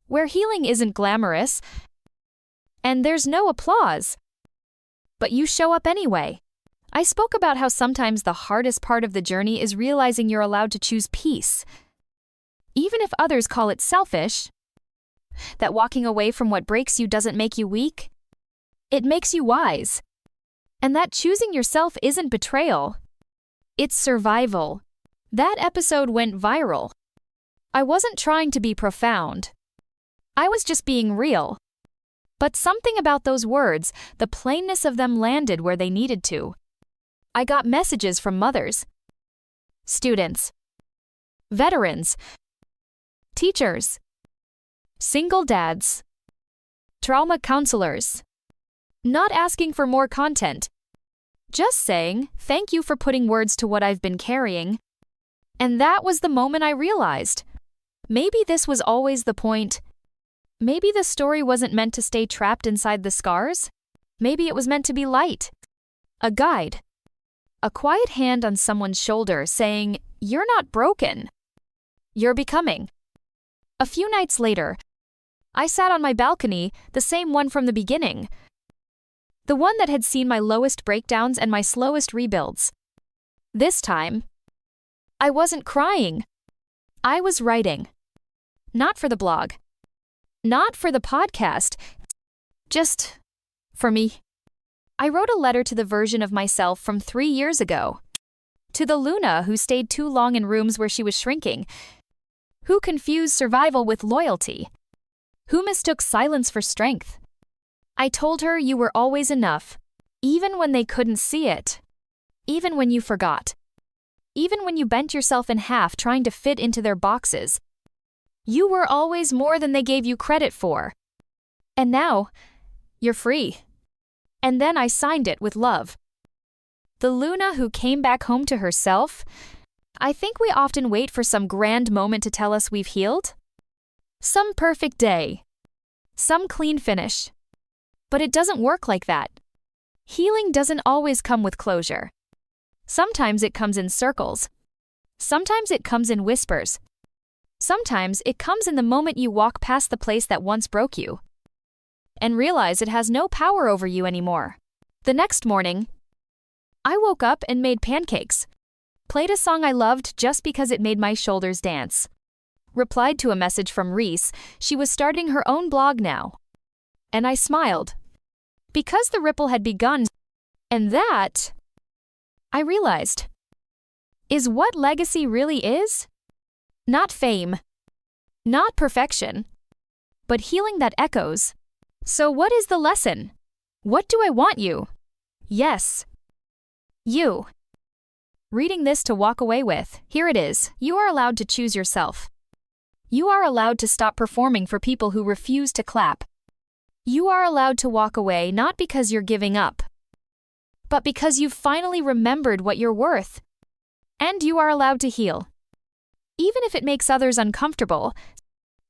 A: where healing isn't glamorous, and there's no applause, but you show up anyway. I spoke about how sometimes the hardest part of the journey is realizing you're allowed to choose peace, even if others call it selfish, that walking away from what breaks you doesn't make you weak, it makes you wise, and that choosing yourself isn't betrayal, it's survival. That episode went viral. I wasn't trying to be profound. I was just being real. But something about those words, the plainness of them, landed where they needed to. I got messages from mothers, students, veterans, teachers, single dads, trauma counselors, not asking for more content, just saying, thank you for putting words to what I've been carrying. And that was the moment I realized, maybe this was always the point. Maybe the story wasn't meant to stay trapped inside the scars. Maybe it was meant to be light, a guide, a quiet hand on someone's shoulder saying, you're not broken. You're becoming. A few nights later, I sat on my balcony, the same one from the beginning. The one that had seen my lowest breakdowns and my slowest rebuilds. This time, I wasn't crying. I was writing. Not for the blog. Not for the podcast. Just for me. I wrote a letter to the version of myself from 3 years ago. To the Luna who stayed too long in rooms where she was shrinking. Who confused survival with loyalty. Who mistook silence for strength. I told her you were always enough, even when they couldn't see it. Even when you forgot. Even when you bent yourself in half trying to fit into their boxes. You were always more than they gave you credit for. And now, you're free. And then I signed it with love. The Luna who came back home to herself. I think we often wait for some grand moment to tell us we've healed. Some perfect day. Some clean finish. But it doesn't work like that. Healing doesn't always come with closure. Sometimes it comes in circles. Sometimes it comes in whispers. Sometimes it comes in the moment you walk past the place that once broke you and realize it has no power over you anymore. The next morning, I woke up and made pancakes, played a song I loved just because it made my shoulders dance, replied to a message from Reese. She was starting her own blog now. And I smiled. Because the ripple had begun, and that, I realized, is what legacy really is. Not fame, not perfection, but healing that echoes. So what is the lesson? What do I want you? Yes. You. Reading this to walk away with, here it is. You are allowed to choose yourself. You are allowed to stop performing for people who refuse to clap. You are allowed to walk away not because you're giving up, but because you've finally remembered what you're worth. And you are allowed to heal. Even if it makes others uncomfortable,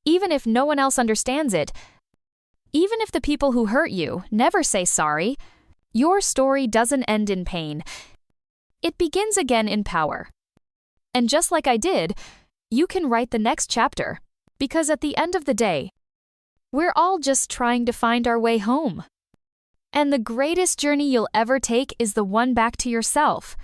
A: even if no one else understands it, even if the people who hurt you never say sorry, Your story doesn't end in pain. It begins again in power. And just like I did, you can write the next chapter, because at the end of the day, we're all just trying to find our way home. And the greatest journey you'll ever take is the one back to yourself,